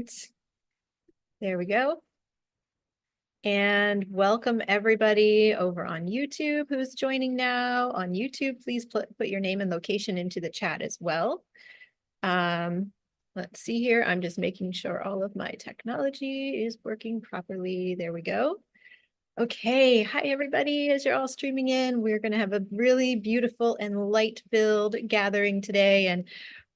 Perfect. There we go. And welcome everybody over on YouTube who's joining now. On YouTube, please put your name and location into the chat as well. Let's see here. I'm just making sure all of my technology is working properly. There we go. Okay, hi everybody. As you're all streaming in, we're going to have a really beautiful and light-filled gathering today. And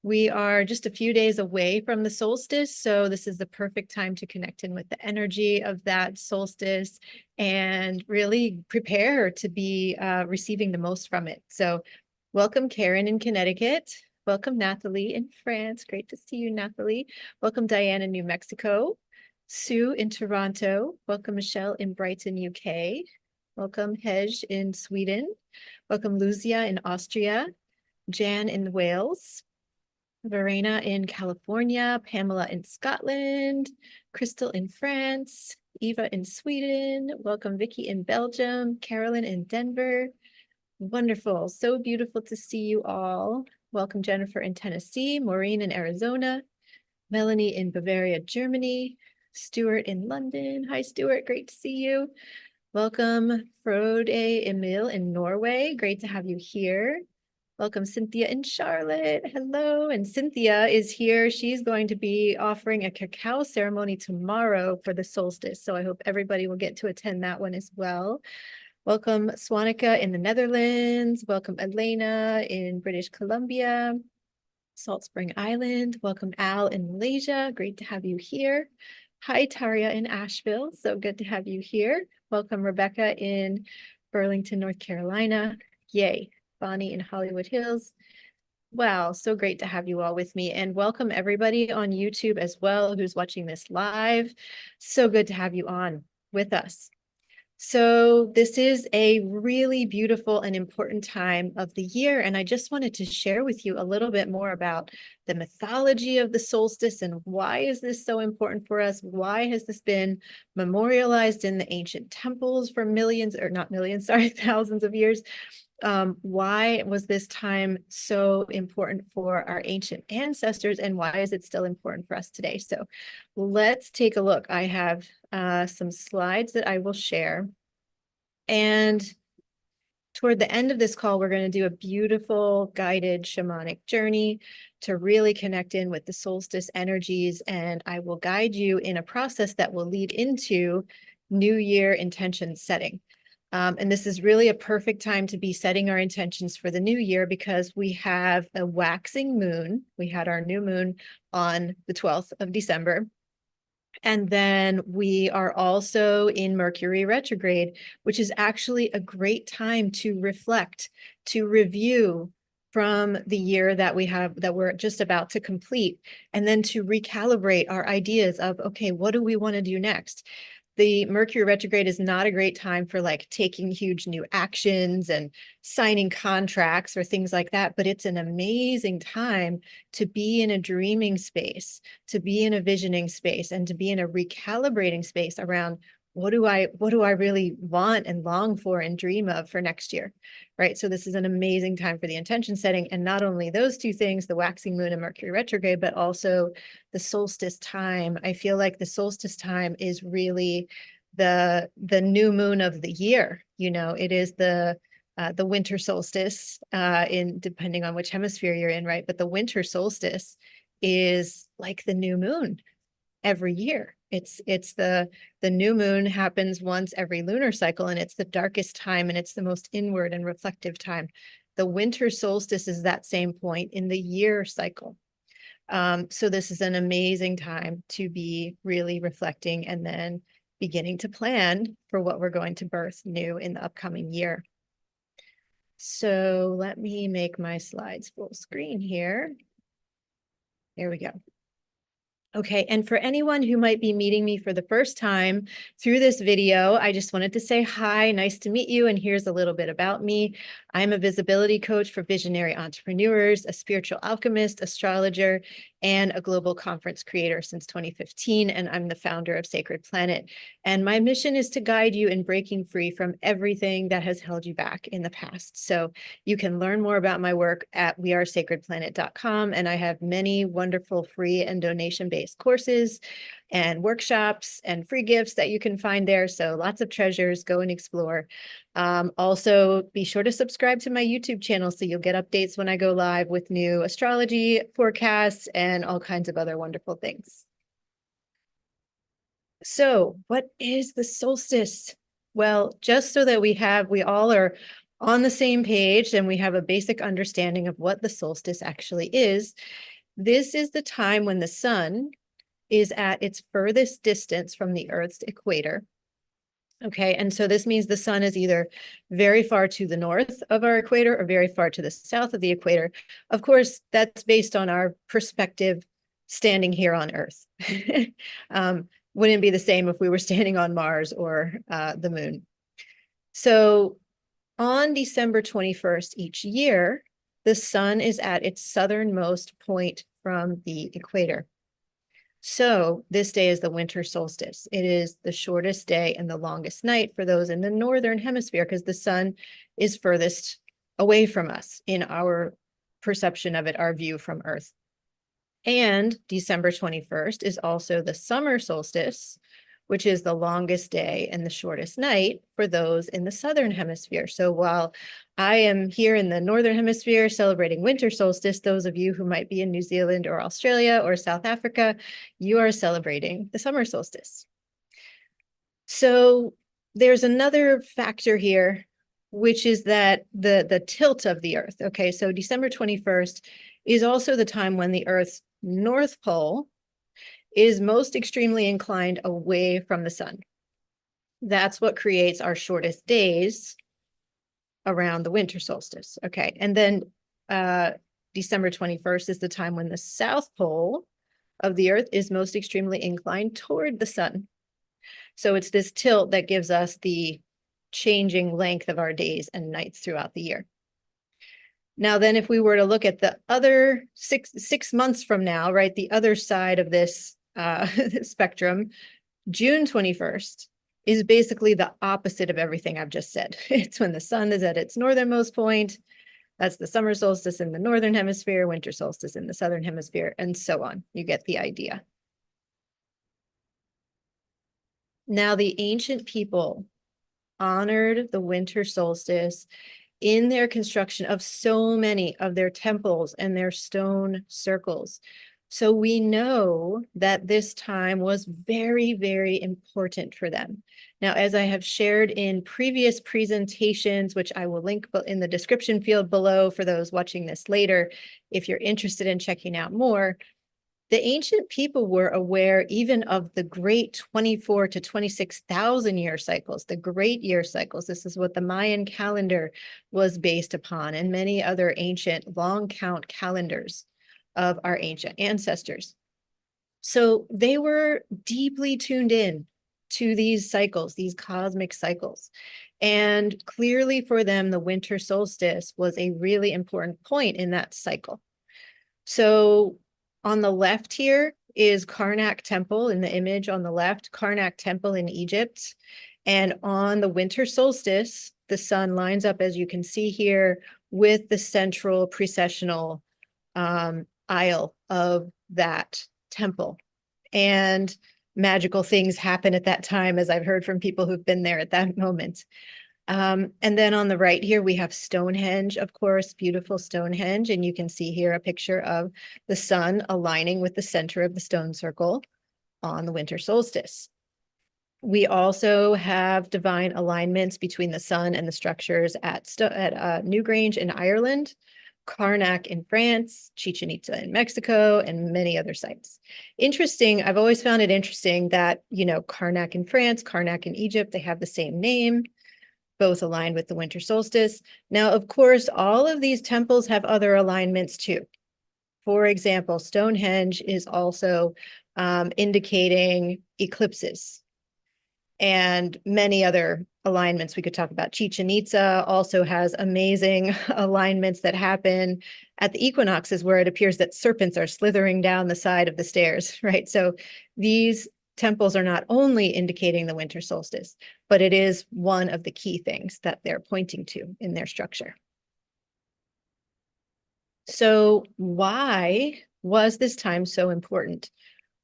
we are just a few days away from the solstice, so this is the perfect time to connect in with the energy of that solstice and really prepare to be receiving the most from it. So welcome Karen in Connecticut. Welcome Nathalie in France. Great to see you, Nathalie. Welcome Diane in New Mexico. Sue in Toronto. Welcome Michelle in Brighton, UK. Welcome Hej in Sweden. Welcome Lucia in Austria. Jan in Wales. Verena in California. Pamela in Scotland. Crystal in France. Eva in Sweden. Welcome Vicky in Belgium. Carolyn in Denver. Wonderful. So beautiful to see you all. Welcome Jennifer in Tennessee. Maureen in Arizona. Melanie in Bavaria, Germany. Stuart in London. Hi, Stuart. Great to see you. Welcome, Frode Emil in Norway. Great to have you here. Welcome, Cynthia in Charlotte. Hello. And Cynthia is here. She's going to be offering a cacao ceremony tomorrow for the solstice. So I hope everybody will get to attend that one as well. Welcome, Swanika in the Netherlands. Welcome, Elena in British Columbia. Salt Spring Island. Welcome, Al in Malaysia. Great to have you here. Hi, Taria in Asheville. So good to have you here. Welcome, Rebecca in Burlington, North Carolina. Yay. Bonnie in Hollywood Hills. Wow, so great to have you all with me. And welcome everybody on YouTube as well who's watching this live. So good to have you on with us. So this is a really beautiful and important time of the year, and I just wanted to share with you a little bit more about the mythology of the solstice and why is this so important for us? Why has this been memorialized in the ancient temples for millions, or not millions, sorry, thousands of years? Why was this time so important for our ancient ancestors, and why is it still important for us today? So let's take a look. I have some slides that I will share. And toward the end of this call, we're going to do a beautiful guided shamanic journey to really connect in with the solstice energies. And I will guide you in a process that will lead into New Year intention setting. And this is really a perfect time to be setting our intentions for the new year because we have a waxing moon. We had our new moon on the 12th of December. And then we are also in Mercury retrograde, which is actually a great time to reflect, to review from the year that we're just about to complete, and then to recalibrate our ideas of, okay, what do we want to do next? The Mercury retrograde is not a great time for like taking huge new actions and signing contracts or things like that, but it's an amazing time to be in a dreaming space, to be in a visioning space, and to be in a recalibrating space around what do I really want and long for and dream of for next year, right? So this is an amazing time for the intention setting. And not only those two things, the waxing moon and Mercury retrograde, but also the solstice time. I feel like the solstice time is really the new moon of the year. You know, it is the winter solstice in depending on which hemisphere you're in, right? But the winter solstice is like the new moon every year. It's the new moon happens once every lunar cycle, and it's the darkest time, and it's the most inward and reflective time. The winter solstice is that same point in the year cycle. So this is an amazing time to be really reflecting and then beginning to plan for what we're going to birth new in the upcoming year. So let me make my slides full screen here. There we go. Okay, and for anyone who might be meeting me for the first time through this video, I just wanted to say hi, nice to meet you, and here's a little bit about me. I'm a visibility coach for visionary entrepreneurs, a spiritual alchemist, astrologer, and a global conference creator since 2015, and I'm the founder of Sacred Planet. And my mission is to guide you in breaking free from everything that has held you back in the past. So you can learn more about my work at wearesacredplanet.com, and I have many wonderful free and donation-based courses and workshops and free gifts that you can find there. So lots of treasures, go and explore. Also, be sure to subscribe to my YouTube channel so you'll get updates when I go live with new astrology forecasts and all kinds of other wonderful things. So what is the solstice? Well, just so that we all are on the same page and we have a basic understanding of what the solstice actually is, this is the time when the sun is at its furthest distance from the Earth's equator. Okay, and so this means the sun is either very far to the north of our equator or very far to the south of the equator. Of course, that's based on our perspective standing here on Earth. Wouldn't be the same if we were standing on Mars or the moon. So on December 21st each year, the sun is at its southernmost point from the equator. So this day is the winter solstice. It is the shortest day and the longest night for those in the northern hemisphere because the sun is furthest away from us in our perception of it, our view from Earth. And December 21st is also the summer solstice, which is the longest day and the shortest night for those in the southern hemisphere. So while I am here in the northern hemisphere celebrating winter solstice, those of you who might be in New Zealand or Australia or South Africa, you are celebrating the summer solstice. So there's another factor here, which is that the tilt of the Earth. Okay, so December 21st is also the time when the Earth's North Pole is most extremely inclined away from the sun. That's what creates our shortest days around the winter solstice. Okay, and then December 21st is the time when the South Pole of the Earth is most extremely inclined toward the sun. So it's this tilt that gives us the changing length of our days and nights throughout the year. Now, then, if we were to look at the other six months from now, right, the other side of this spectrum, June 21st is basically the opposite of everything I've just said. It's when the sun is at its northernmost point. That's the summer solstice in the northern hemisphere, winter solstice in the southern hemisphere, and so on. You get the idea. Now, the ancient people honored the winter solstice in their construction of so many of their temples and their stone circles. So we know that this time was very, very important for them. Now, as I have shared in previous presentations, which I will link in the description field below for those watching this later, if you're interested in checking out more, the ancient people were aware even of the great 24 to 26,000 year cycles, the great year cycles. This is what the Mayan calendar was based upon, and many other ancient long count calendars of our ancient ancestors. So they were deeply tuned in to these cycles, these cosmic cycles. And clearly for them, the winter solstice was a really important point in that cycle. So on the left here is Karnak Temple in the image on the left, Karnak Temple in Egypt. And on the winter solstice, the sun lines up, as you can see here, with the central precessional aisle of that temple. And magical things happen at that time, as I've heard from people who've been there at that moment. And then on the right here, we have Stonehenge, of course, beautiful Stonehenge. And you can see here a picture of the sun aligning with the center of the stone circle on the winter solstice. We also have divine alignments between the sun and the structures at Newgrange in Ireland, Karnak in France, Chichen Itza in Mexico, and many other sites. Interesting, I've always found it interesting that, you know, Karnak in France, Karnak in Egypt, they have the same name, both aligned with the winter solstice. Now, of course, all of these temples have other alignments too. For example, Stonehenge is also indicating eclipses and many other alignments. We could talk about Chichen Itza also has amazing alignments that happen at the equinoxes where it appears that serpents are slithering down the side of the stairs, right? So these temples are not only indicating the winter solstice, but it is one of the key things that they're pointing to in their structure. So why was this time so important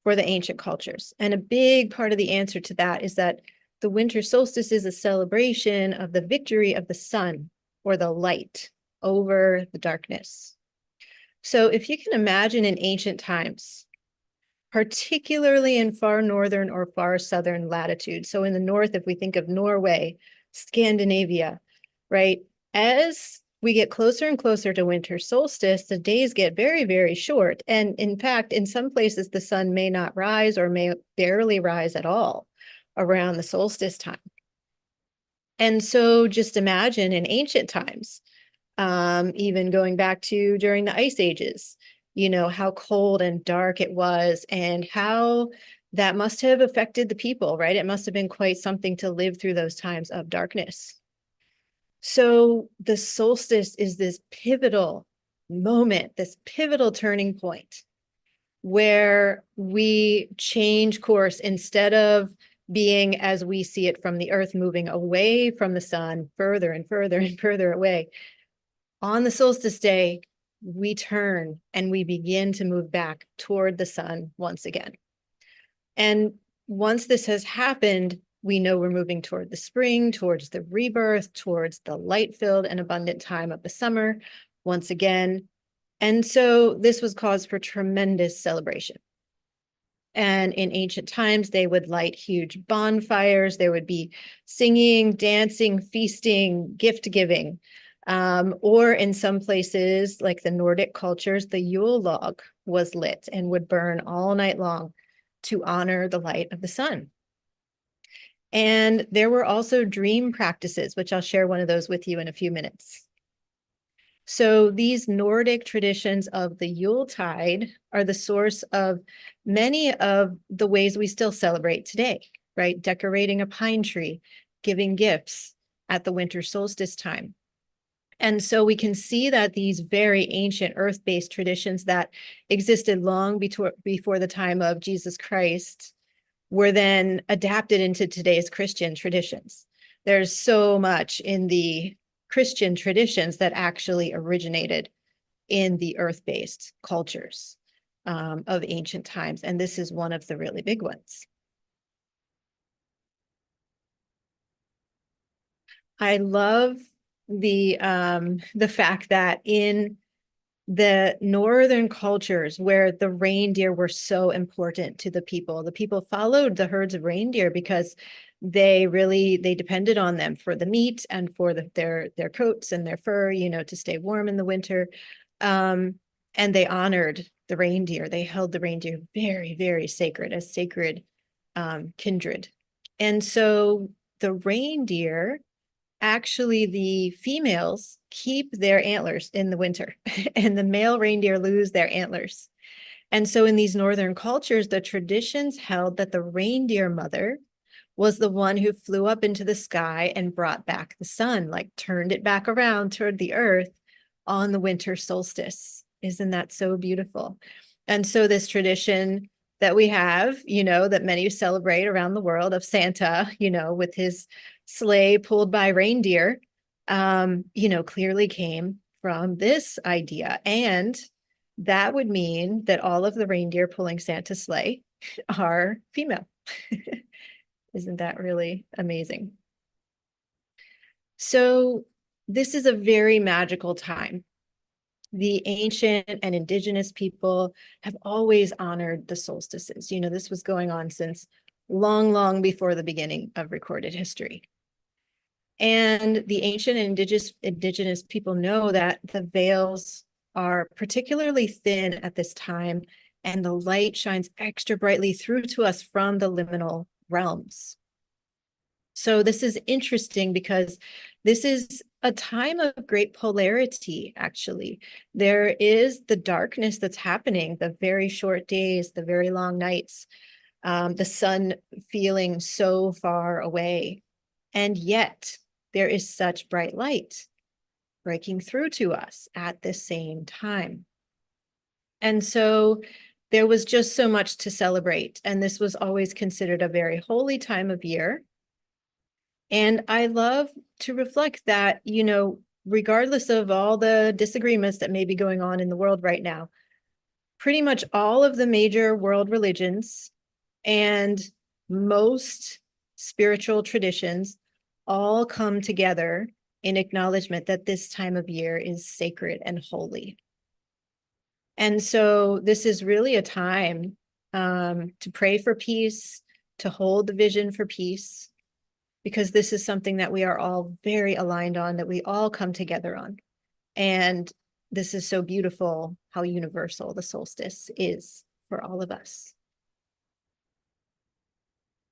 for the ancient cultures? And a big part of the answer to that is that the winter solstice is a celebration of the victory of the sun, or the light, over the darkness. So if you can imagine in ancient times, particularly in far northern or far southern latitudes. So in the north, if we think of Norway, Scandinavia, right? As we get closer and closer to winter solstice, the days get very, very short. And in fact, in some places, the sun may not rise or may barely rise at all around the solstice time. And so just imagine in ancient times, even going back to during the ice ages, you know, how cold and dark it was and how that must have affected the people, right? It must have been quite something to live through those times of darkness. So the solstice is this pivotal moment, this pivotal turning point where we change course instead of being as we see it from the earth, moving away from the sun, further and further and further away. On the solstice day, we turn and we begin to move back toward the sun once again. And once this has happened, we know we're moving toward the spring, towards the rebirth, towards the light-filled and abundant time of the summer once again. And so this was cause for tremendous celebration. And in ancient times, they would light huge bonfires. There would be singing, dancing, feasting, gift giving. Or in some places, like the Nordic cultures, the Yule log was lit and would burn all night long to honor the light of the sun. And there were also dream practices, which I'll share one of those with you in a few minutes. So these Nordic traditions of the Yuletide are the source of many of the ways we still celebrate today, right? Decorating a pine tree, giving gifts at the winter solstice time. And so we can see that these very ancient earth-based traditions that existed long before the time of Jesus Christ were then adapted into today's Christian traditions. There's so much in the Christian traditions that actually originated in the earth-based cultures of ancient times. And this is one of the really big ones. I love the fact that in the northern cultures where the reindeer were so important to the people followed the herds of reindeer because they depended on them for the meat and for their coats and their fur, you know, to stay warm in the winter. And they honored the reindeer. They held the reindeer very, very sacred, as sacred kindred. And so the reindeer, actually, the females keep their antlers in the winter and the male reindeer lose their antlers. And so in these northern cultures, the traditions held that the reindeer mother was the one who flew up into the sky and brought back the sun, like turned it back around toward the earth on the winter solstice. Isn't that so beautiful? And so this tradition that we have, you know, that many celebrate around the world of Santa, you know, with his sleigh pulled by reindeer, you know, clearly came from this idea. And that would mean that all of the reindeer pulling Santa's sleigh are female. Isn't that really amazing? So this is a very magical time. The ancient and indigenous people have always honored the solstices. You know, this was going on since long, long before the beginning of recorded history. And the ancient and indigenous people know that the veils are particularly thin at this time, and the light shines extra brightly through to us from the liminal realms. So this is interesting because this is a time of great polarity, actually. There is the darkness that's happening, the very short days, the very long nights, the sun feeling so far away. And yet there is such bright light breaking through to us at the same time. And so there was just so much to celebrate. And this was always considered a very holy time of year. And I love to reflect that, you know, regardless of all the disagreements that may be going on in the world right now, pretty much all of the major world religions and most spiritual traditions all come together in acknowledgement that this time of year is sacred and holy. And so this is really a time to pray for peace, to hold the vision for peace, because this is something that we are all very aligned on, that we all come together on. And this is so beautiful how universal the solstice is for all of us.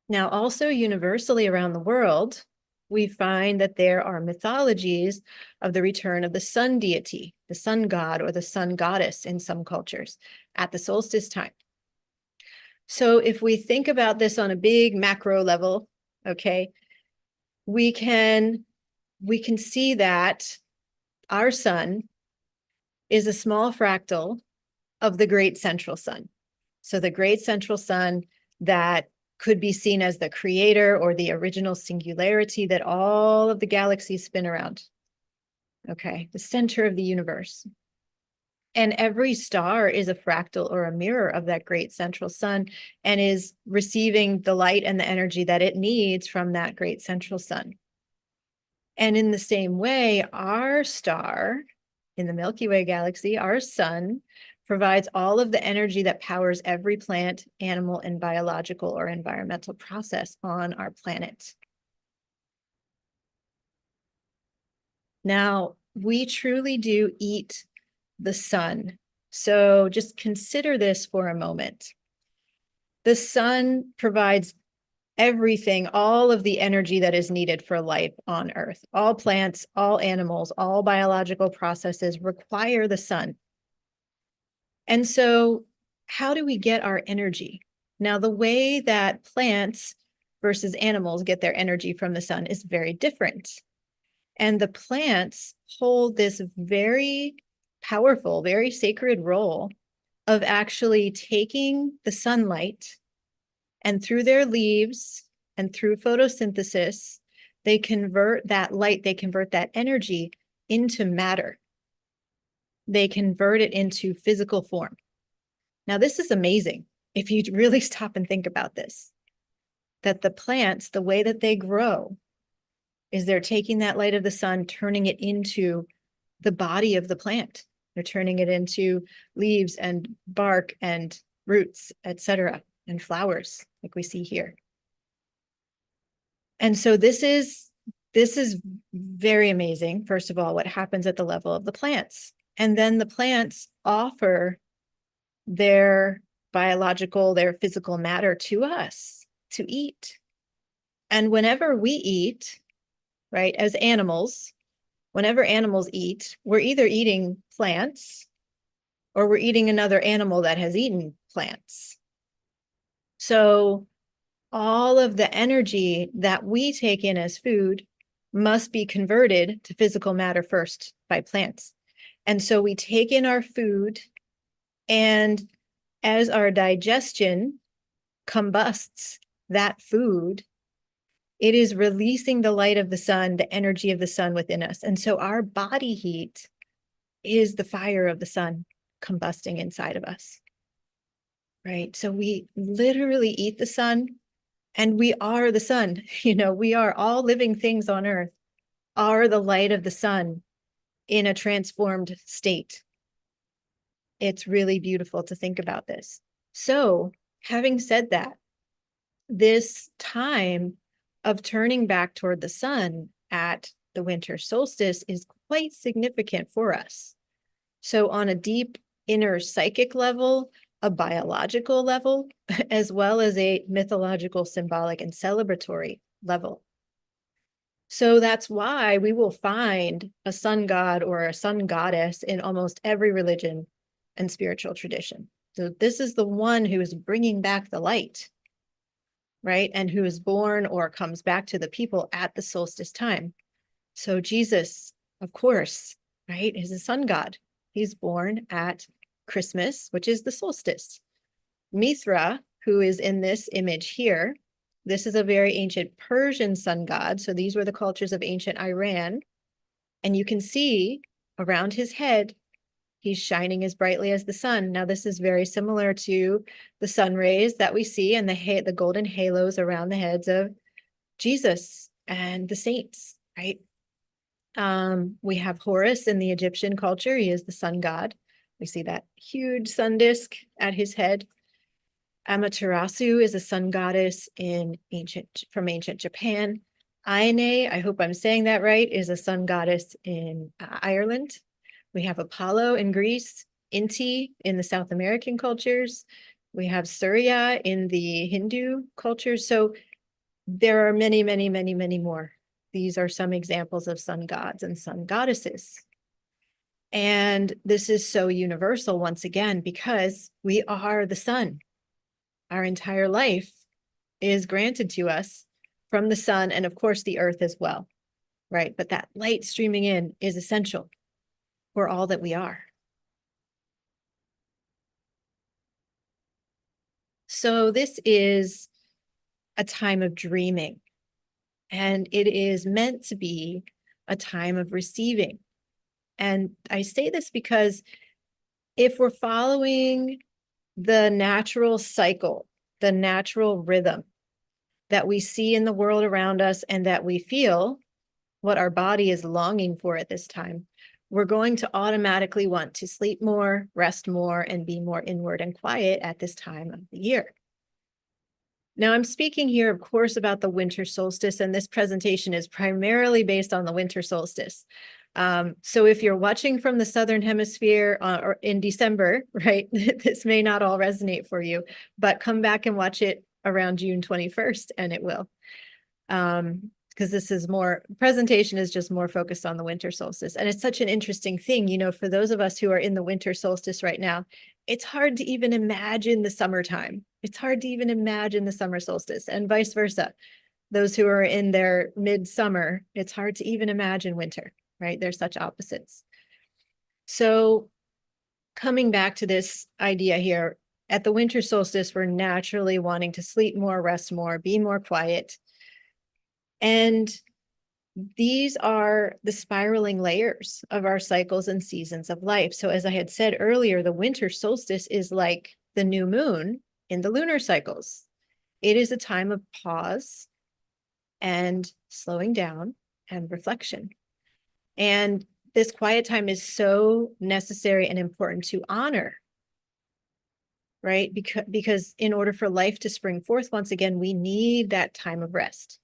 Now, also universally around the world, we find that there are mythologies of the return of the sun deity, the sun god or the sun goddess in some cultures at the solstice time. So if we think about this on a big macro level, okay, we can see that our sun is a small fractal of the great central sun. So the great central sun that could be seen as the creator or the original singularity that all of the galaxies spin around. Okay, the center of the universe. And every star is a fractal or a mirror of that great central sun and is receiving the light and the energy that it needs from that great central sun. And in the same way, our star in the Milky Way galaxy, our sun, provides all of the energy that powers every plant, animal, and biological or environmental process on our planet. Now, we truly do eat the sun. So just consider this for a moment. The sun provides everything, all of the energy that is needed for life on Earth. All plants, all animals, all biological processes require the sun. And so how do we get our energy? Now, the way that plants versus animals get their energy from the sun is very different. And the plants hold this very powerful, very sacred role of actually taking the sunlight and through their leaves and through photosynthesis, they convert that light, they convert that energy into matter. They convert it into physical form. Now, this is amazing if you really stop and think about this, that the plants, the way that they grow, is they're taking that light of the sun, turning it into the body of the plant. They're turning it into leaves and bark and roots, etc., and flowers, like we see here. And so this is very amazing, first of all, what happens at the level of the plants. And then the plants offer their biological, their physical matter to us to eat. And whenever we eat, right, as animals, whenever animals eat, we're either eating plants or we're eating another animal that has eaten plants. So all of the energy that we take in as food must be converted to physical matter first by plants. And so we take in our food, and as our digestion combusts that food, it is releasing the light of the sun, the energy of the sun within us. And so our body heat is the fire of the sun combusting inside of us, right? So we literally eat the sun, and we are the sun. You know, we are all living things on Earth are the light of the sun in a transformed state. It's really beautiful to think about this. So, having said that, this time of turning back toward the sun at the winter solstice is quite significant for us. So, on a deep inner psychic level, a biological level, as well as a mythological, symbolic, and celebratory level. So that's why we will find a sun god or a sun goddess in almost every religion and spiritual tradition. So this is the one who is bringing back the light. right? And who is born or comes back to the people at the solstice time. So Jesus, of course, right, is a sun god. He's born at Christmas, which is the solstice. Mithra, who is in this image here, this is a very ancient Persian sun god. So these were the cultures of ancient Iran. And you can see around his head, he's shining as brightly as the sun. Now, this is very similar to the sun rays that we see and the golden halos around the heads of Jesus and the saints, right? We have Horus in the Egyptian culture. He is the sun god. We see that huge sun disk at his head. Amaterasu is a sun goddess from ancient Japan. Aine, I hope I'm saying that right, is a sun goddess in Ireland. We have Apollo in Greece, Inti in the South American cultures. We have Surya in the Hindu cultures. So there are many, many, many, many more. These are some examples of sun gods and sun goddesses. And this is so universal once again, because we are the sun. Our entire life is granted to us from the sun and of course the earth as well, right? But that light streaming in is essential for all that we are. So this is a time of dreaming, and it is meant to be a time of receiving. And I say this because if we're following the natural cycle, the natural rhythm that we see in the world around us and that we feel what our body is longing for at this time, we're going to automatically want to sleep more, rest more, and be more inward and quiet at this time of the year. Now, I'm speaking here, of course, about the winter solstice, and this presentation is primarily based on the winter solstice. So if you're watching from the Southern Hemisphere or in December, right, this may not all resonate for you, but come back and watch it around June 21st and it will. Because this is presentation is just more focused on the winter solstice. And it's such an interesting thing, you know, for those of us who are in the winter solstice right now, it's hard to even imagine the summertime. It's hard to even imagine the summer solstice and vice versa. Those who are in their midsummer, it's hard to even imagine winter, right? They're such opposites. So coming back to this idea here, at the winter solstice, we're naturally wanting to sleep more, rest more, be more quiet. And these are the spiraling layers of our cycles and seasons of life. So as I had said earlier, the winter solstice is like the new moon in the lunar cycles. It is a time of pause and slowing down and reflection. And this quiet time is so necessary and important to honor, right? Because in order for life to spring forth once again, we need that time of rest.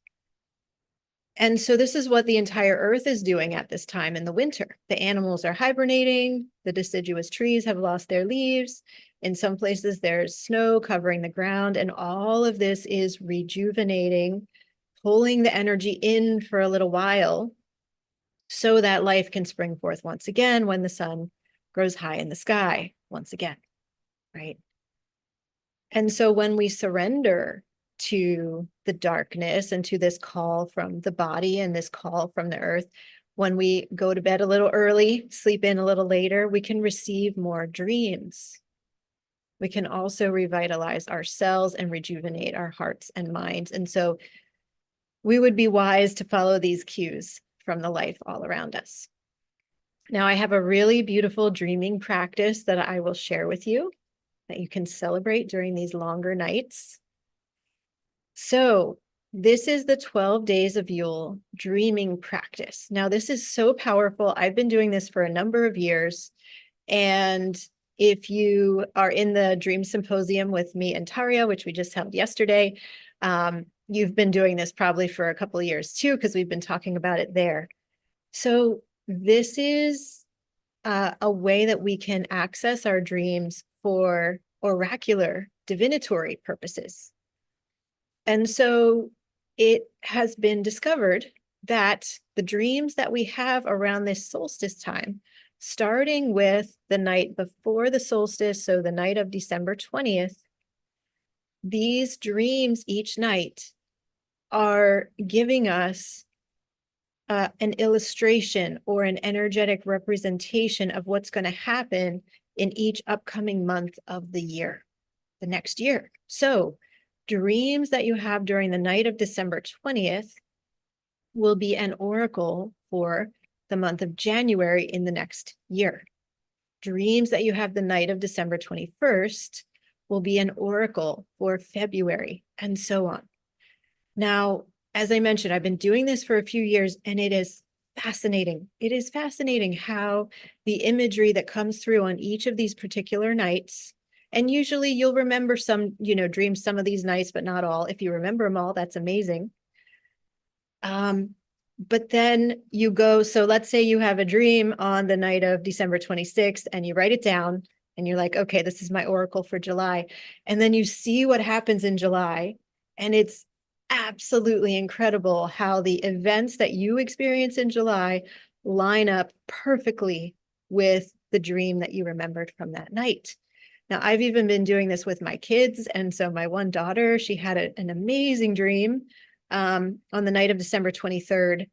And so this is what the entire earth is doing at this time in the winter. The animals are hibernating, the deciduous trees have lost their leaves. In some places there's snow covering the ground, and all of this is rejuvenating, pulling the energy in for a little while so that life can spring forth once again when the sun grows high in the sky once again, right? And so when we surrender to the darkness and to this call from the body and this call from the earth, when we go to bed a little early, sleep in a little later, we can receive more dreams. We can also revitalize our cells and rejuvenate our hearts and minds. And so we would be wise to follow these cues from the life all around us. Now, I have a really beautiful dreaming practice that I will share with you that you can celebrate during these longer nights. So this is the 12 days of Yule dreaming practice. Now, this is so powerful. I've been doing this for a number of years. And if you are in the Dream Symposium with me and Taria, which we just held yesterday, you've been doing this probably for a couple of years too, because we've been talking about it there. So this is a way that we can access our dreams for oracular divinatory purposes. And so it has been discovered that the dreams that we have around this solstice time, starting with the night before the solstice, so the night of December 20th, these dreams each night are giving us an illustration or an energetic representation of what's going to happen in each upcoming month of the year, the next year. So dreams that you have during the night of December 20th will be an oracle for the month of January in the next year. Dreams that you have the night of December 21st will be an oracle for February, and so on. Now, as I mentioned, I've been doing this for a few years, and it is fascinating. It is fascinating how the imagery that comes through on each of these particular nights, and usually you'll remember some, dreams some of these nights, but not all. If you remember them all, that's amazing. But then you go, so let's say you have a dream on the night of December 26th and you write it down and you're like, okay, this is my oracle for July. And then you see what happens in July, and it's absolutely incredible how the events that you experience in July line up perfectly with the dream that you remembered from that night. Now, I've even been doing this with my kids. And so my one daughter, she had an amazing dream on the night of December 23rd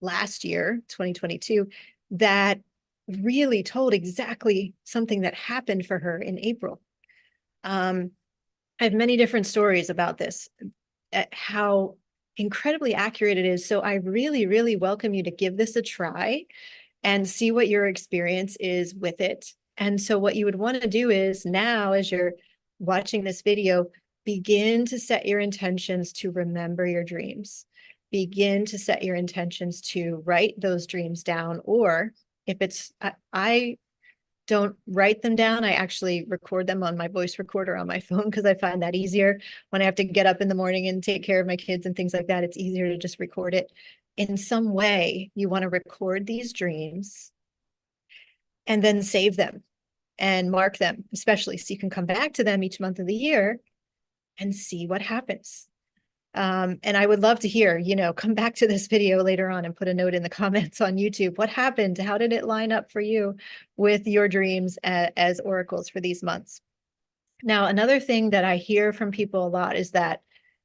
last year, 2022, that really told exactly something that happened for her in April. I have many different stories about this, how incredibly accurate it is. So I really, really welcome you to give this a try and see what your experience is with it. And so what you would want to do is now, as you're watching this video, begin to set your intentions to remember your dreams. Begin to set your intentions to write those dreams down, or if it's, I don't write them down. I actually record them on my voice recorder on my phone because I find that easier when I have to get up in the morning and take care of my kids and things like that. It's easier to just record it. In some way, you want to record these dreams and then save them and mark them, especially so you can come back to them each month of the year and see what happens. And I would love to hear, come back to this video later on and put a note in the comments on YouTube. What happened? How did it line up for you with your dreams as oracles for these months? Now, another thing that I hear from people a lot is that,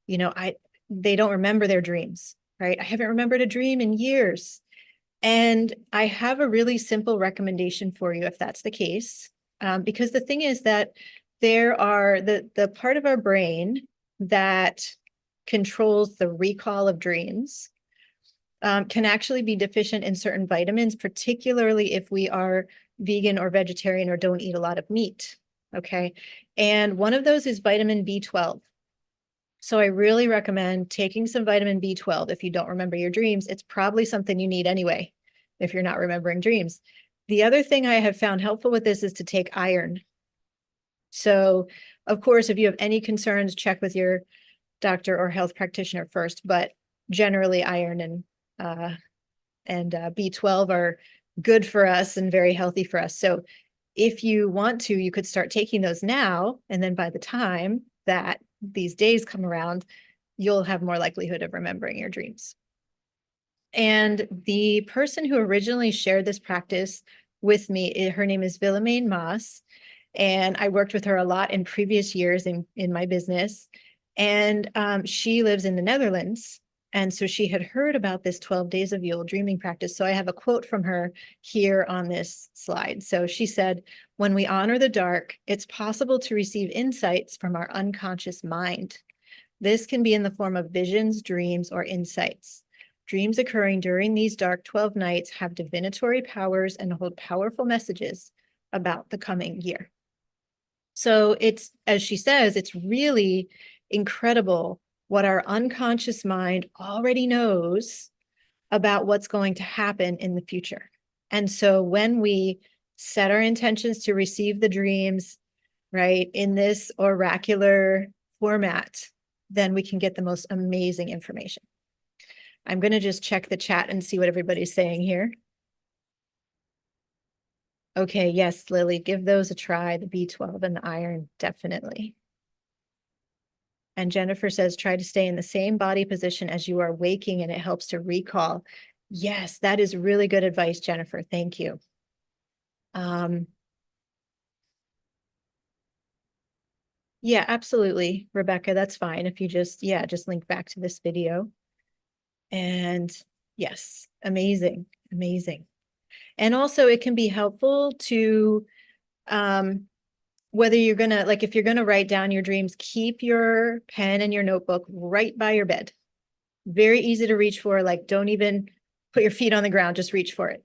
they don't remember their dreams, right? I haven't remembered a dream in years. And I have a really simple recommendation for you if that's the case. Because the thing is that there are the part of our brain that controls the recall of dreams can actually be deficient in certain vitamins, particularly if we are vegan or vegetarian or don't eat a lot of meat. Okay. And one of those is vitamin B12. So I really recommend taking some vitamin B12 if you don't remember your dreams. It's probably something you need anyway, if you're not remembering dreams. The other thing I have found helpful with this is to take iron. So, of course, if you have any concerns, check with your doctor or health practitioner first, but generally iron and B12 are good for us and very healthy for us. So if you want to, you could start taking those now, and then by the time that these days come around, you'll have more likelihood of remembering your dreams. And the person who originally shared this practice with me, her name is Willemijn Maas, and I worked with her a lot in previous years in my business. And she lives in the Netherlands. And so she had heard about this 12 days of Yule dreaming practice. So I have a quote from her here on this slide. So she said, "When we honor the dark, it's possible to receive insights from our unconscious mind. This can be in the form of visions, dreams, or insights. Dreams occurring during these dark 12 nights have divinatory powers and hold powerful messages about the coming year." So it's, as she says, it's really incredible what our unconscious mind already knows about what's going to happen in the future. And so when we set our intentions to receive the dreams, right, in this oracular format, then we can get the most amazing information. I'm going to just check the chat and see what everybody's saying here. Okay, yes, Lily, give those a try, the B12 and the iron, definitely. And Jennifer says, try to stay in the same body position as you are waking, and it helps to recall. Yes, that is really good advice, Jennifer. Thank you. Yeah, absolutely, Rebecca, that's fine. If you just, yeah, just link back to this video. And yes, amazing, amazing. And also it can be helpful to, whether you're gonna, like, if you're gonna write down your dreams, keep your pen and your notebook right by your bed. Very easy to reach for, like, don't even put your feet on the ground, just reach for it.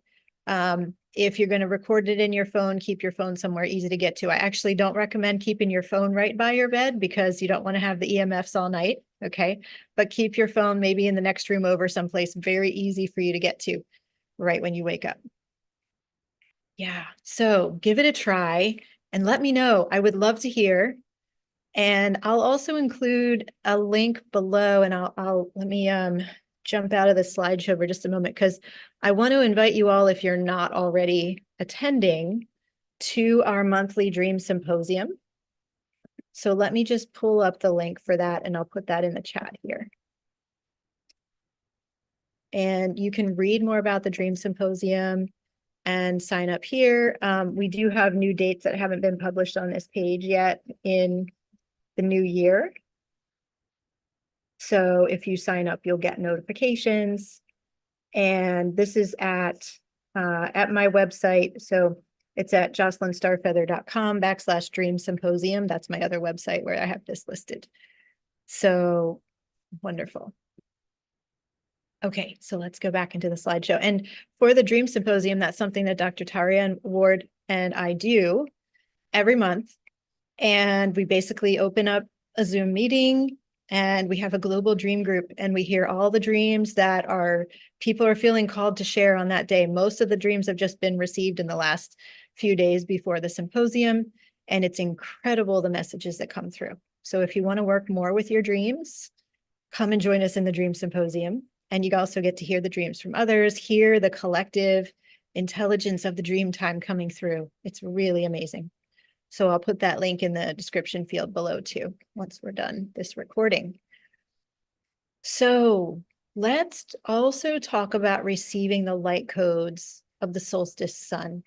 If you're going to record it in your phone, keep your phone somewhere easy to get to. I actually don't recommend keeping your phone right by your bed because you don't want to have the EMFs all night. Okay. But keep your phone maybe in the next room over someplace very easy for you to get to right when you wake up. Yeah. So give it a try and let me know. I would love to hear. And I'll also include a link below, and I'll let me jump out of the slideshow for just a moment, because I want to invite you all, if you're not already attending, to our monthly Dream Symposium. So let me just pull up the link for that, and I'll put that in the chat here. And you can read more about the Dream Symposium and sign up here. We do have new dates that haven't been published on this page yet in the new year. So if you sign up, you'll get notifications. And this is at my website. So it's at jocelynstarfeather.com/dream symposium. That's my other website where I have this listed. So wonderful. Okay, so let's go back into the slideshow. And for the Dream Symposium, that's something that Dr. Taria Ward and I do every month. And we basically open up a Zoom meeting and we have a global dream group, and we hear all the dreams that people are feeling called to share on that day. Most of the dreams have just been received in the last few days before the symposium, and it's incredible the messages that come through. So if you want to work more with your dreams, come and join us in the Dream Symposium. And you also get to hear the dreams from others, hear the collective intelligence of the Dreamtime coming through. It's really amazing. So I'll put that link in the description field below too, once we're done this recording. So let's also talk about receiving the light codes of the solstice sun.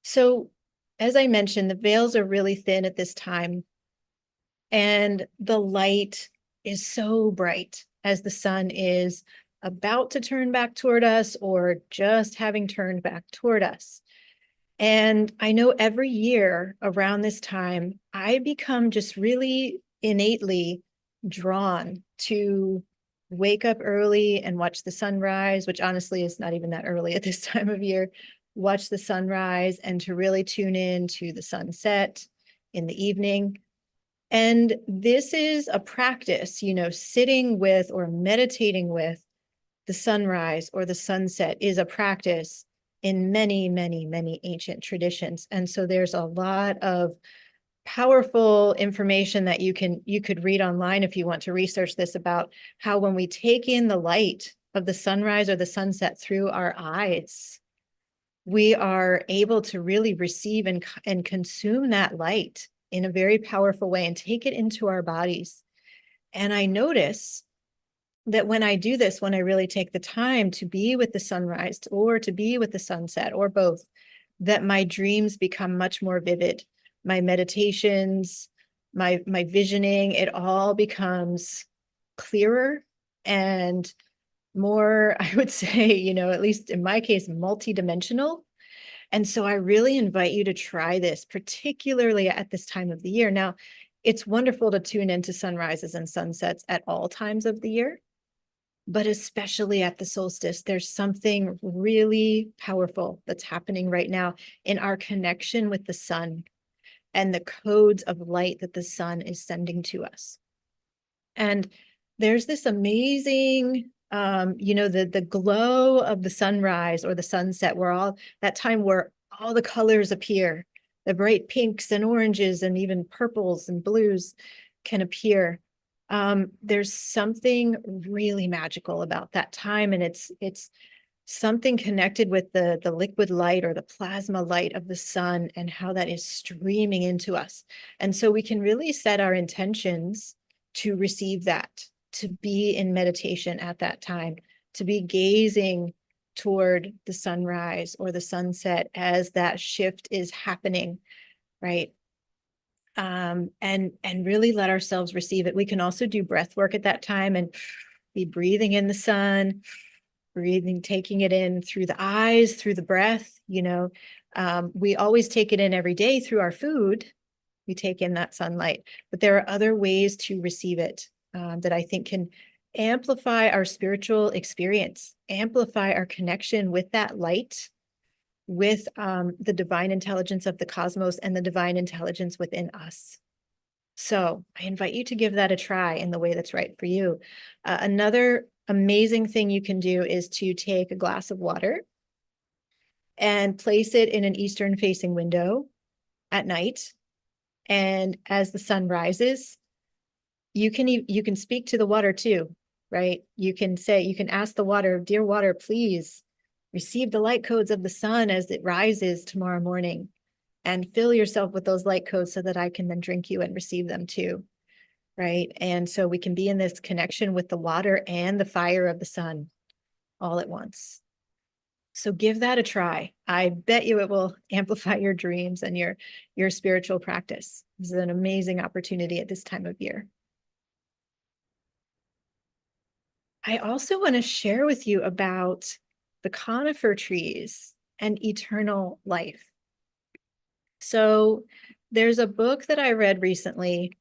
So as I mentioned, the veils are really thin at this time, and the light is so bright as the sun is about to turn back toward us or just having turned back toward us. And I know every year around this time, I become just really innately drawn to wake up early and watch the sunrise, which honestly is not even that early at this time of year, watch the sunrise and to really tune in to the sunset in the evening. And this is a practice, sitting with or meditating with the sunrise or the sunset is a practice in many, many, many ancient traditions. And so there's a lot of powerful information that you could read online if you want to research this, about how when we take in the light of the sunrise or the sunset through our eyes, we are able to really receive and consume that light in a very powerful way and take it into our bodies. And I notice that when I do this, when I really take the time to be with the sunrise or to be with the sunset or both, that my dreams become much more vivid. My meditations, my visioning, it all becomes clearer and more, I would say, at least in my case, multidimensional. And so I really invite you to try this, particularly at this time of the year. Now, it's wonderful to tune into sunrises and sunsets at all times of the year, but especially at the solstice. There's something really powerful that's happening right now in our connection with the sun and the codes of light that the sun is sending to us. And there's this amazing, the glow of the sunrise or the sunset, that time where all the colors appear, the bright pinks and oranges and even purples and blues can appear. There's something really magical about that time, and it's something connected with the liquid light or the plasma light of the sun and how that is streaming into us. And so we can really set our intentions to receive that, to be in meditation at that time, to be gazing toward the sunrise or the sunset as that shift is happening, right? and really let ourselves receive it. We can also do breath work at that time and be breathing in the sun, breathing, taking it in through the eyes, through the breath. We always take it in every day through our food. We take in that sunlight, but there are other ways to receive it that I think can amplify our spiritual experience, amplify our connection with that light, with the divine intelligence of the cosmos and the divine intelligence within us. So I invite you to give that a try in the way that's right for you. Another amazing thing you can do is to take a glass of water and place it in an eastern facing window at night. And as the sun rises, you can speak to the water too, right? You can ask the water, dear water, please receive the light codes of the sun as it rises tomorrow morning, and fill yourself with those light codes so that I can then drink you and receive them too, right? And so we can be in this connection with the water and the fire of the sun all at once. So give that a try. I bet you it will amplify your dreams and your spiritual practice. This is an amazing opportunity at this time of year. I also want to share with you about the conifer trees and eternal life. So there's a book that I read recently.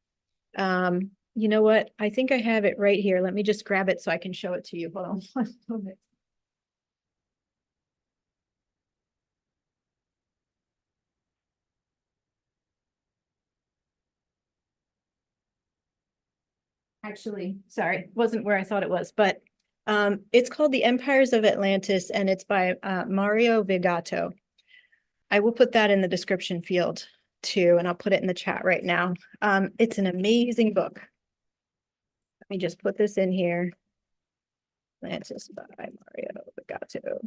You know what? I think I have it right here. Let me just grab it so I can show it to you. Hold on one moment. Actually, sorry, wasn't where I thought it was, but it's called The Empires of Atlantis, and it's by Mario Vigato. I will put that in the description field too, and I'll put it in the chat right now. It's an amazing book. Let me just put this in here. Atlantis by Mario Vigato.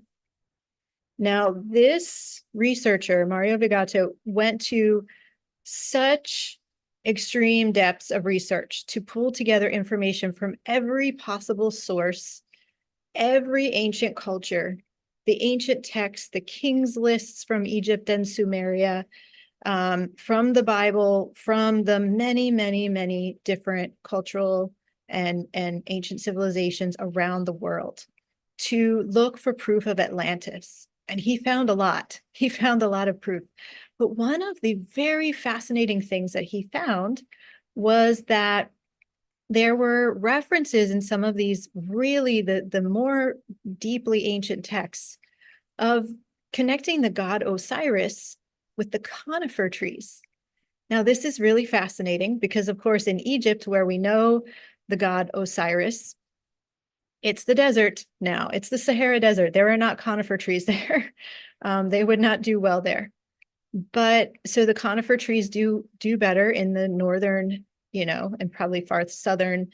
Now, this researcher, Mario Vigato, went to such extreme depths of research to pull together information from every possible source, every ancient culture, the ancient texts, the king's lists from Egypt and Sumeria, from the Bible, from the many, many, many different cultural and ancient civilizations around the world to look for proof of Atlantis. And he found a lot. He found a lot of proof. But one of the very fascinating things that he found was that there were references in some of these really the more deeply ancient texts of connecting the god Osiris with the conifer trees. Now, this is really fascinating because, of course, in Egypt, where we know the god Osiris, it's the desert now. It's the Sahara Desert. There are not conifer trees there. They would not do well there. But so the conifer trees do better in the northern, and probably far southern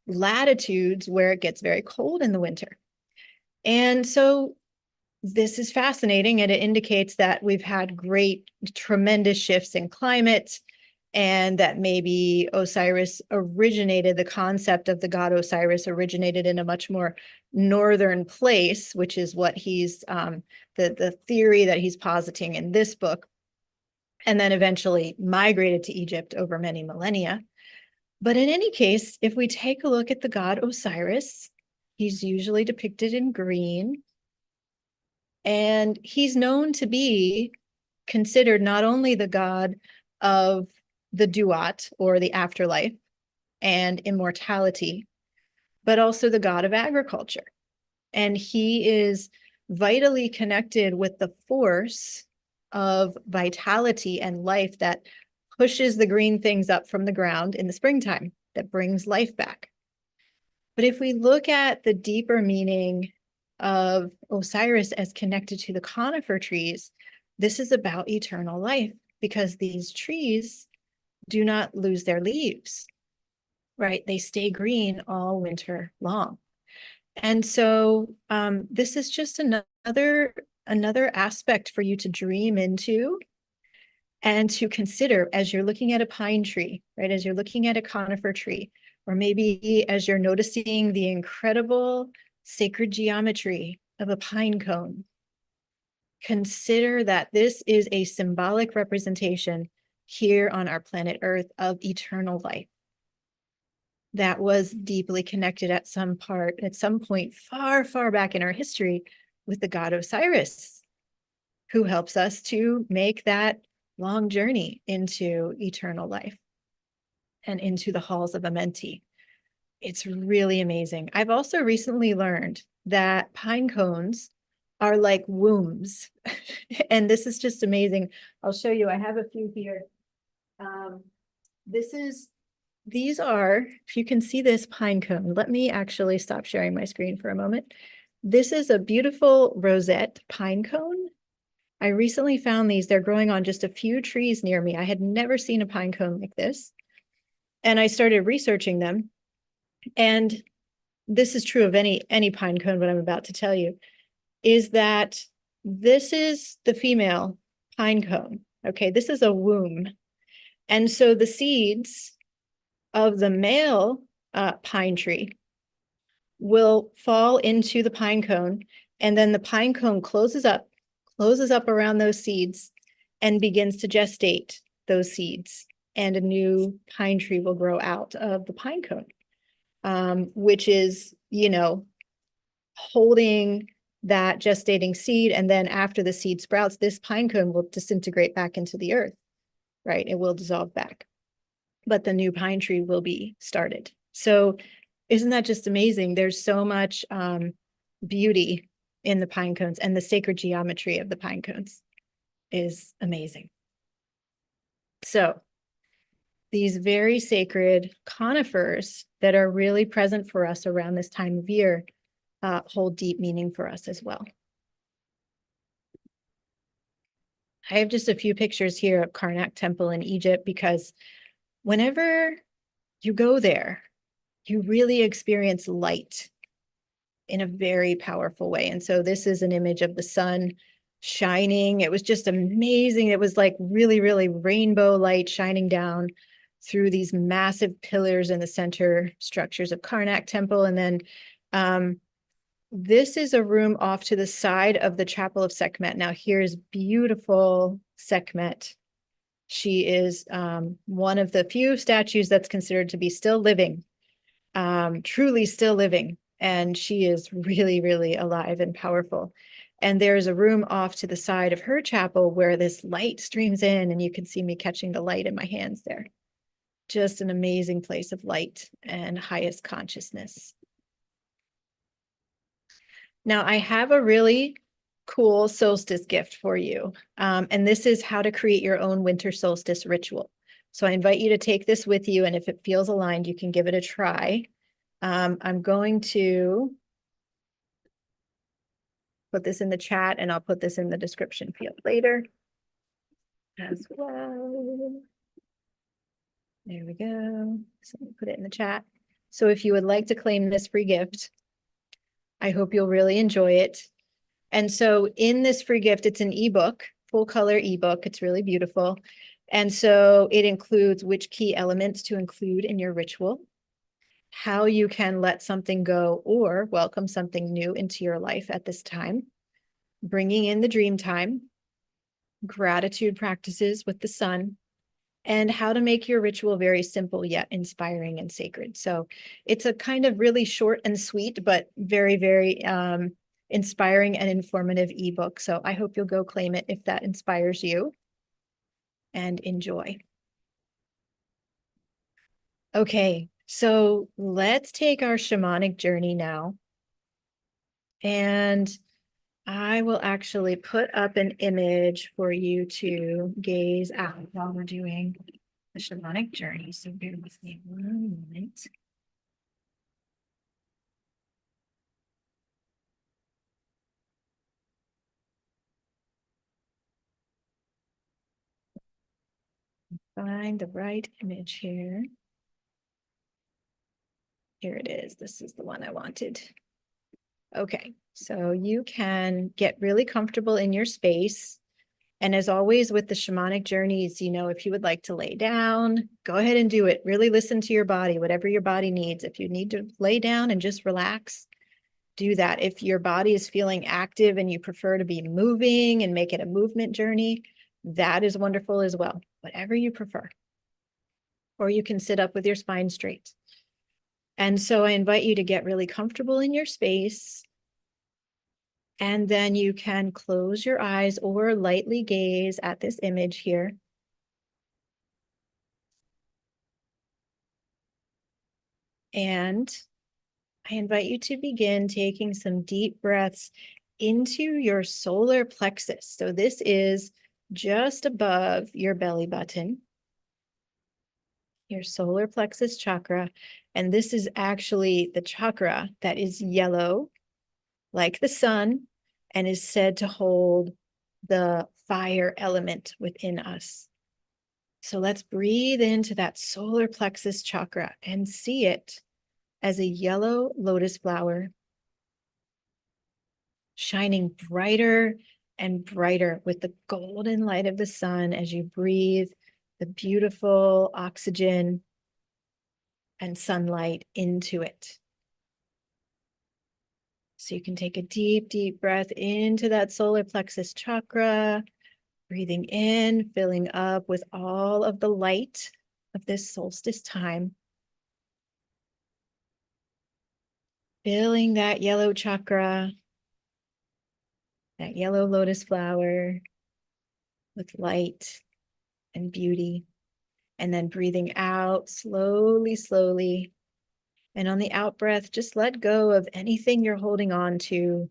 latitudes where it gets very cold in the winter. And so this is fascinating, and it indicates that we've had tremendous shifts in climate, and that maybe the concept of the god Osiris originated in a much more northern place, which is what he's, the theory that he's positing in this book, and then eventually migrated to Egypt over many millennia. But in any case, if we take a look at the god Osiris, he's usually depicted in green, and he's known to be considered not only the god of the duat, or the afterlife, and immortality, but also the god of agriculture. And he is vitally connected with the force of vitality and life that pushes the green things up from the ground in the springtime, that brings life back. But if we look at the deeper meaning of Osiris as connected to the conifer trees, this is about eternal life, because these trees do not lose their leaves, right? They stay green all winter long. And so this is just another aspect for you to dream into and to consider as you're looking at a pine tree, right? As you're looking at a conifer tree, or maybe as you're noticing the incredible sacred geometry of a pine cone. Consider that this is a symbolic representation here on our planet Earth of eternal life that was deeply connected at some point far, far back in our history with the god Osiris, who helps us to make that long journey into eternal life and into the halls of Amenti. It's really amazing. I've also recently learned that pine cones are like wombs. And this is just amazing. I'll show you. I have a few here. These are, if you can see this pine cone, let me actually stop sharing my screen for a moment. This is a beautiful rosette pine cone. I recently found these. They're growing on just a few trees near me. I had never seen a pine cone like this. And I started researching them. And this is true of any pine cone, what I'm about to tell you, is that this is the female pine cone. Okay, this is a womb. And so the seeds of the male pine tree will fall into the pine cone, and then the pine cone closes up around those seeds and begins to gestate those seeds, and a new pine tree will grow out of the pine cone, which is, holding that gestating seed. And then after the seed sprouts, this pine cone will disintegrate back into the earth, right? It will dissolve back, but the new pine tree will be started. So isn't that just amazing? There's so much beauty in the pine cones, and the sacred geometry of the pine cones is amazing. So these very sacred conifers that are really present for us around this time of year hold deep meaning for us as well. I have just a few pictures here of Karnak Temple in Egypt, because whenever you go there, you really experience light in a very powerful way. And so this is an image of the sun shining. It was just amazing. It was like really, really rainbow light shining down through these massive pillars in the center structures of Karnak Temple. And then this is a room off to the side of the Chapel of Sekhmet. Now here's beautiful Sekhmet. She is one of the few statues that's considered to be still living, truly still living. And she is really, really alive and powerful. And there's a room off to the side of her chapel where this light streams in, and you can see me catching the light in my hands there. Just an amazing place of light and highest consciousness. Now, I have a really cool solstice gift for you. And this is how to create your own winter solstice ritual. So I invite you to take this with you, and if it feels aligned, you can give it a try. I'm going to put this in the chat, and I'll put this in the description field later as well. There we go. So let me put it in the chat. So if you would like to claim this free gift, I hope you'll really enjoy it. And so in this free gift, it's an ebook, full color ebook. It's really beautiful. And so it includes which key elements to include in your ritual, how you can let something go or welcome something new into your life at this time, bringing in the dream time, gratitude practices with the sun, and how to make your ritual very simple yet inspiring and sacred. So it's a kind of really short and sweet, but very, very inspiring and informative ebook. So I hope you'll go claim it if that inspires you, and enjoy. Okay, so let's take our shamanic journey now. And I will actually put up an image for you to gaze at while we're doing the shamanic journey. So bear with me one moment. Find the right image here. Here it is. This is the one I wanted. Okay, so you can get really comfortable in your space. And as always with the shamanic journeys, if you would like to lay down, go ahead and do it. Really listen to your body, whatever your body needs. If you need to lay down and just relax, do that. If your body is feeling active and you prefer to be moving and make it a movement journey, that is wonderful as well, whatever you prefer. Or you can sit up with your spine straight. And so I invite you to get really comfortable in your space. And then you can close your eyes or lightly gaze at this image here. And I invite you to begin taking some deep breaths into your solar plexus. So this is just above your belly button, your solar plexus chakra. And this is actually the chakra that is yellow, like the sun, and is said to hold the fire element within us. So let's breathe into that solar plexus chakra and see it as a yellow lotus flower, shining brighter and brighter with the golden light of the sun as you breathe the beautiful oxygen and sunlight into it. So you can take a deep, deep breath into that solar plexus chakra, breathing in, filling up with all of the light of this solstice time. Filling that yellow chakra, that yellow lotus flower with light and beauty. And then breathing out slowly, slowly. And on the out breath, just let go of anything you're holding on to.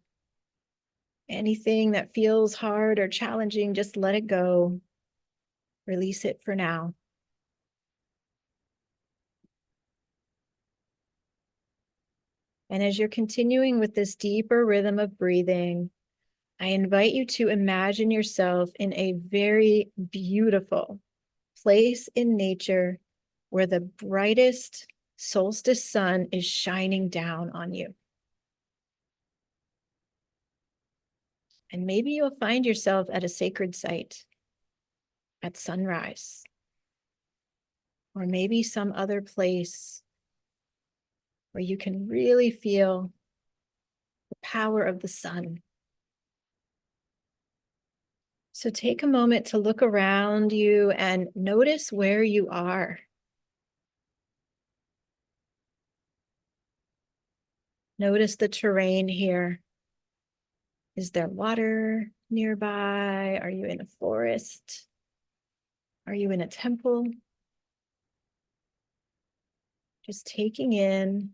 Anything that feels hard or challenging, just let it go. Release it for now. And as you're continuing with this deeper rhythm of breathing, I invite you to imagine yourself in a very beautiful place in nature where the brightest solstice sun is shining down on you. And maybe you'll find yourself at a sacred site at sunrise, or maybe some other place where you can really feel the power of the sun. So take a moment to look around you and notice where you are. Notice the terrain here. Is there water nearby? Are you in a forest? Are you in a temple? Just taking in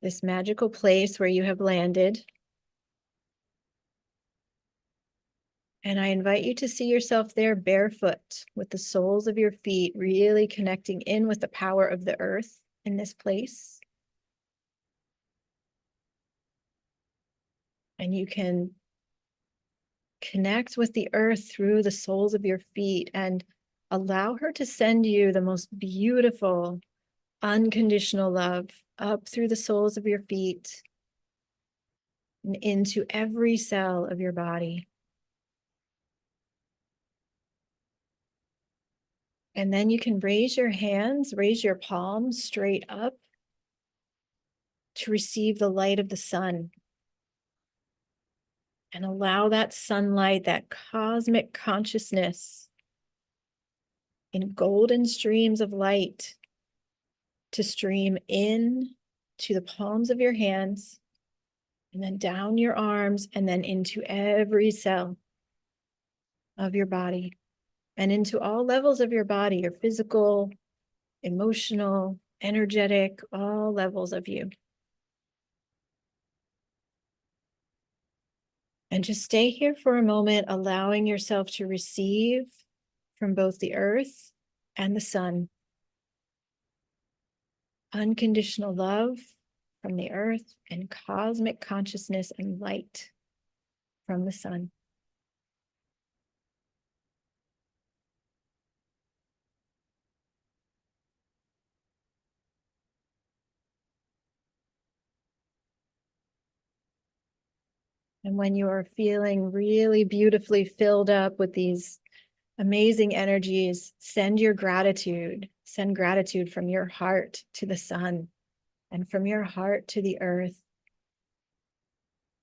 this magical place where you have landed. And I invite you to see yourself there barefoot with the soles of your feet really connecting in with the power of the earth in this place. And you can connect with the earth through the soles of your feet and allow her to send you the most beautiful, unconditional love up through the soles of your feet and into every cell of your body. And then you can raise your hands, raise your palms straight up to receive the light of the sun. And allow that sunlight, that cosmic consciousness in golden streams of light to stream in to the palms of your hands and then down your arms and then into every cell of your body and into all levels of your body, your physical, emotional, energetic, all levels of you. And just stay here for a moment, allowing yourself to receive from both the earth and the sun. Unconditional love from the earth and cosmic consciousness and light from the sun. And when you are feeling really beautifully filled up with these amazing energies, send your gratitude. Send gratitude from your heart to the sun and from your heart to the earth.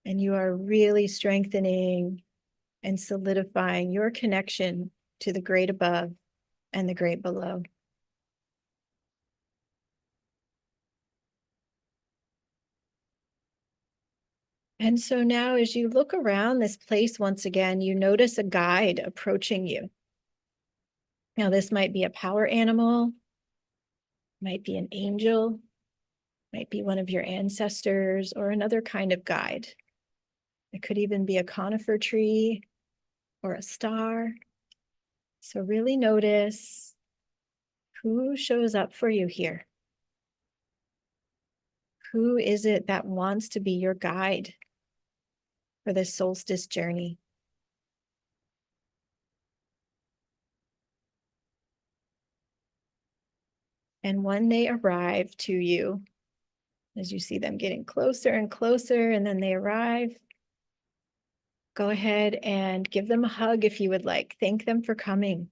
And you are really strengthening and solidifying your connection to the great above and the great below. And so now as you look around this place once again, you notice a guide approaching you. Now, this might be a power animal, might be an angel, might be one of your ancestors, or another kind of guide. It could even be a conifer tree or a star. So really notice who shows up for you here. Who is it that wants to be your guide for this solstice journey? And when they arrive to you, as you see them getting closer and closer, and then they arrive, go ahead and give them a hug if you would like. Thank them for coming.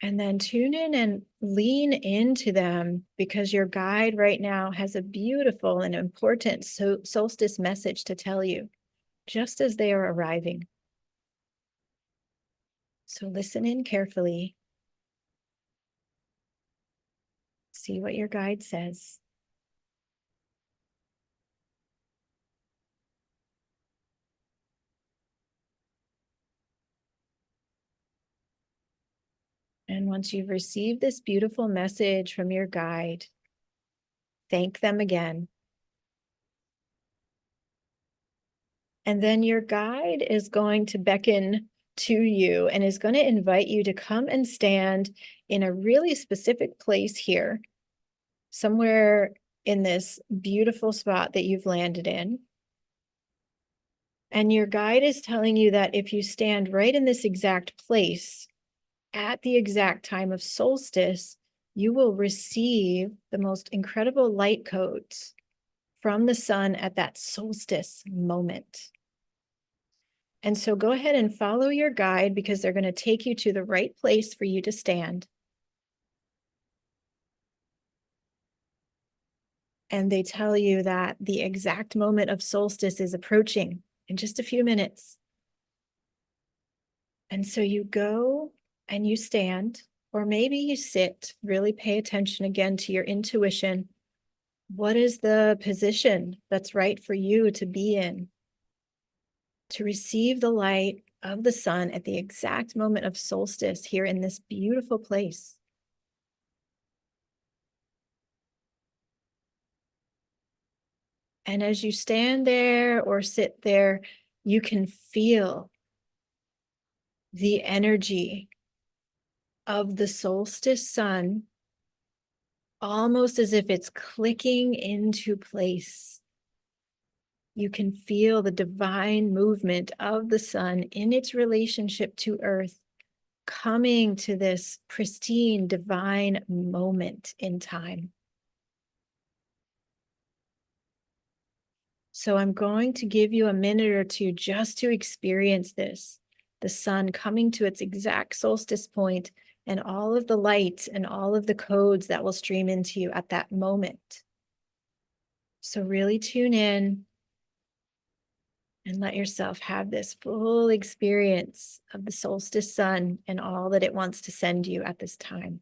And then tune in and lean into them, because your guide right now has a beautiful and important solstice message to tell you, just as they are arriving. So listen in carefully. See what your guide says. And once you've received this beautiful message from your guide, thank them again. And then your guide is going to beckon to you and is going to invite you to come and stand in a really specific place here, somewhere in this beautiful spot that you've landed in. And your guide is telling you that if you stand right in this exact place at the exact time of solstice, you will receive the most incredible light codes from the sun at that solstice moment. And so go ahead and follow your guide, because they're going to take you to the right place for you to stand. And they tell you that the exact moment of solstice is approaching in just a few minutes. And so you go and you stand, or maybe you sit, really pay attention again to your intuition. What is the position that's right for you to be in, to receive the light of the sun at the exact moment of solstice here in this beautiful place? And as you stand there or sit there, you can feel the energy of the solstice sun, almost as if it's clicking into place. You can feel the divine movement of the sun in its relationship to Earth, coming to this pristine, divine moment in time. So I'm going to give you a minute or two just to experience this, the sun coming to its exact solstice point, and all of the light and all of the codes that will stream into you at that moment. So really tune in and let yourself have this full experience of the solstice sun and all that it wants to send you at this time.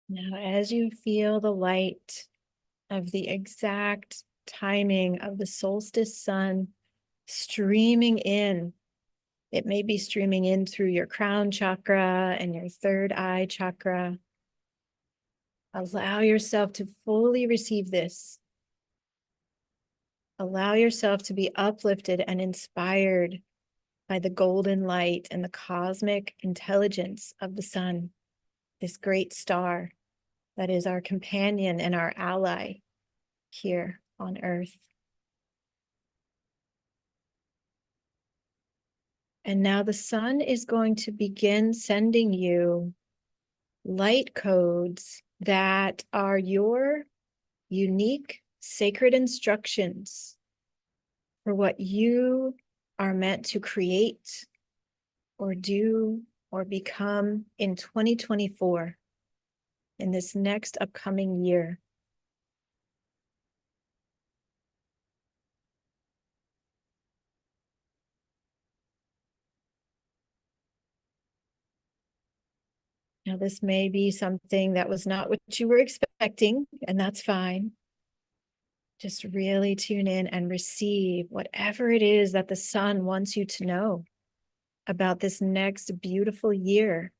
Now, as you feel the light of the exact timing of the solstice sun streaming in, it may be streaming in through your crown chakra and your third eye chakra. Allow yourself to fully receive this. Allow yourself to be uplifted and inspired by the golden light and the cosmic intelligence of the sun, this great star that is our companion and our ally here on Earth. And now the sun is going to begin sending you light codes that are your unique sacred instructions for what you are meant to create or do or become in 2024, in this next upcoming year. Now, this may be something that was not what you were expecting, and that's fine. Just really tune in and receive whatever it is that the sun wants you to know about this next beautiful year.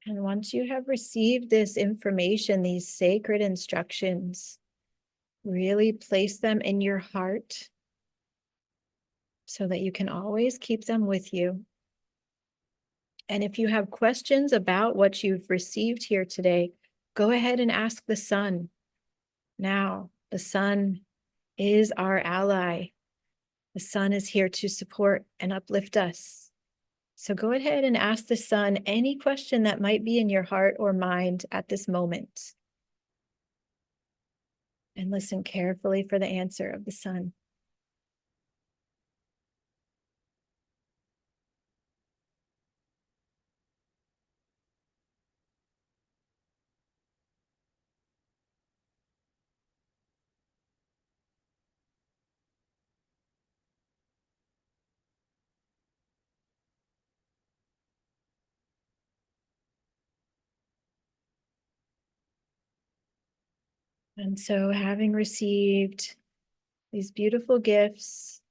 And once you have received this information, these sacred instructions, really place them in your heart so that you can always keep them with you. And if you have questions about what you've received here today, go ahead and ask the sun. Now, the sun is our ally. The sun is here to support and uplift us. So go ahead and ask the sun any question that might be in your heart or mind at this moment. And listen carefully for the answer of the sun. And so, having received these beautiful gifts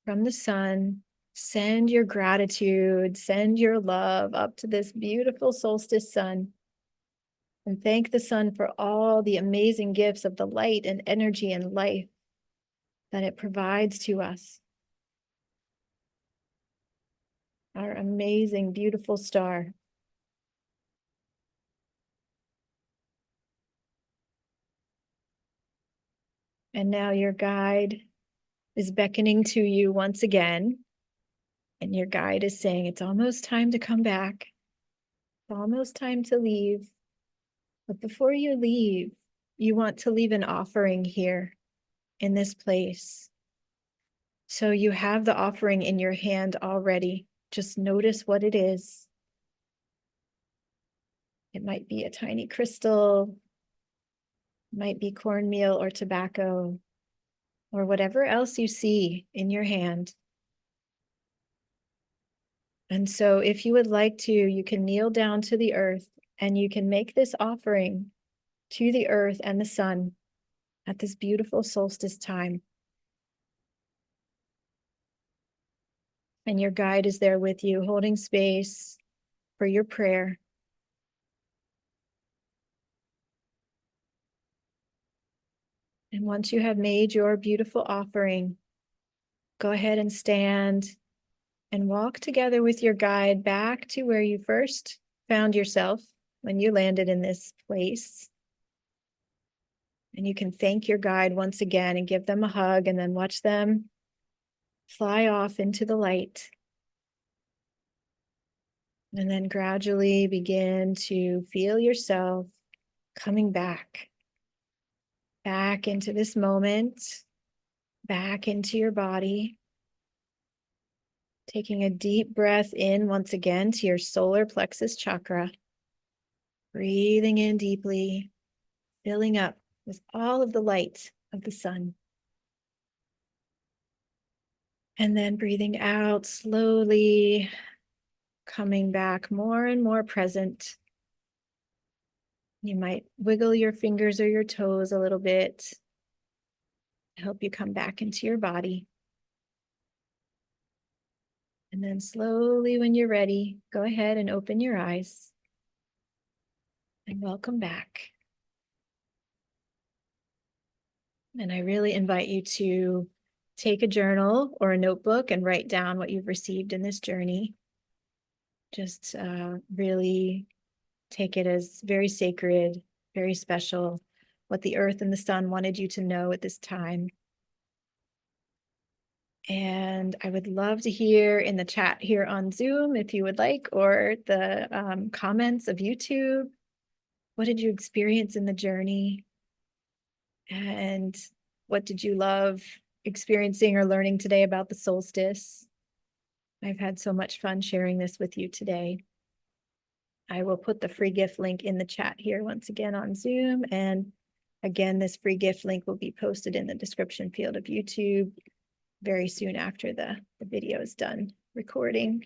from the sun, send your gratitude, send your love up to this beautiful solstice sun. And thank the sun for all the amazing gifts of the light and energy and life that it provides to us. Our amazing, beautiful star. And now your guide is beckoning to you once again. And your guide is saying, it's almost time to come back. It's almost time to leave. But before you leave, you want to leave an offering here in this place. So you have the offering in your hand already. Just notice what it is. It might be a tiny crystal, it might be cornmeal or tobacco, or whatever else you see in your hand. And so if you would like to, you can kneel down to the earth and you can make this offering to the earth and the sun at this beautiful solstice time. And your guide is there with you, holding space for your prayer. And once you have made your beautiful offering, go ahead and stand and walk together with your guide back to where you first found yourself when you landed in this place. And you can thank your guide once again and give them a hug and then watch them fly off into the light. And then gradually begin to feel yourself Coming back into this moment, back into your body. Taking a deep breath in once again to your solar plexus chakra. Breathing in deeply, filling up with all of the light of the sun. And then breathing out slowly, coming back more and more present. You might wiggle your fingers or your toes a little bit to help you come back into your body. And then slowly, when you're ready, go ahead and open your eyes. And welcome back. And I really invite you to take a journal or a notebook and write down what you've received in this journey. Just really take it as very sacred, very special, what the earth and the sun wanted you to know at this time. And I would love to hear in the chat here on Zoom, if you would like, or the comments of YouTube. What did you experience in the journey? And what did you love experiencing or learning today about the solstice? I've had so much fun sharing this with you today. I will put the free gift link in the chat here once again on Zoom. And again, this free gift link will be posted in the description field of YouTube very soon after the video is done recording.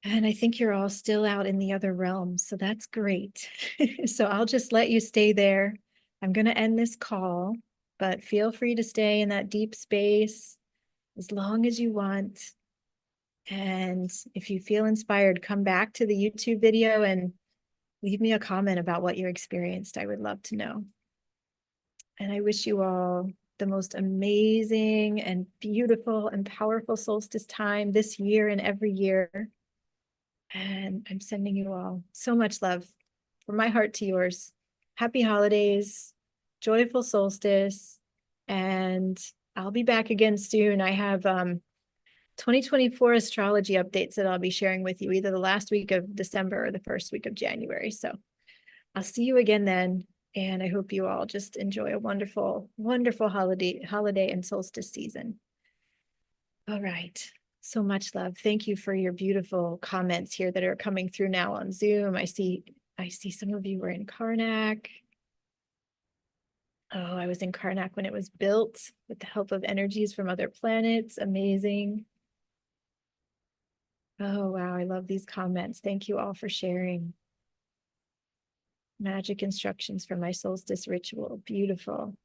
And I think you're all still out in the other realm, so that's great. So I'll just let you stay there. I'm going to end this call, but feel free to stay in that deep space as long as you want. And if you feel inspired, come back to the YouTube video and leave me a comment about what you experienced. I would love to know. And I wish you all the most amazing and beautiful and powerful solstice time this year and every year. And I'm sending you all so much love from my heart to yours. Happy holidays, joyful solstice, and I'll be back again soon. I have 2024 astrology updates that I'll be sharing with you either the last week of December or the first week of January. So I'll see you again then. And I hope you all just enjoy a wonderful, wonderful holiday and solstice season. All right. So much love. Thank you for your beautiful comments here that are coming through now on Zoom. I see some of you were in Karnak. Oh, I was in Karnak when it was built with the help of energies from other planets. Amazing. Oh, wow. I love these comments. Thank you all for sharing. Magic instructions for my solstice ritual. Beautiful.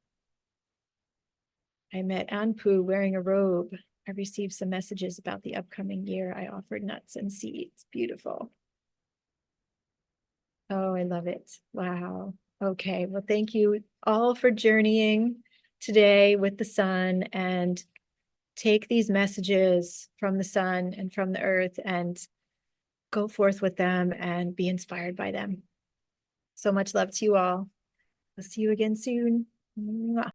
I met Anpu wearing a robe. I received some messages about the upcoming year. I offered nuts and seeds. Beautiful. Oh, I love it. Wow. Okay. Well, thank you all for journeying today with the sun, and take these messages from the sun and from the earth and go forth with them and be inspired by them. So much love to you all. I'll see you again soon. Mwah.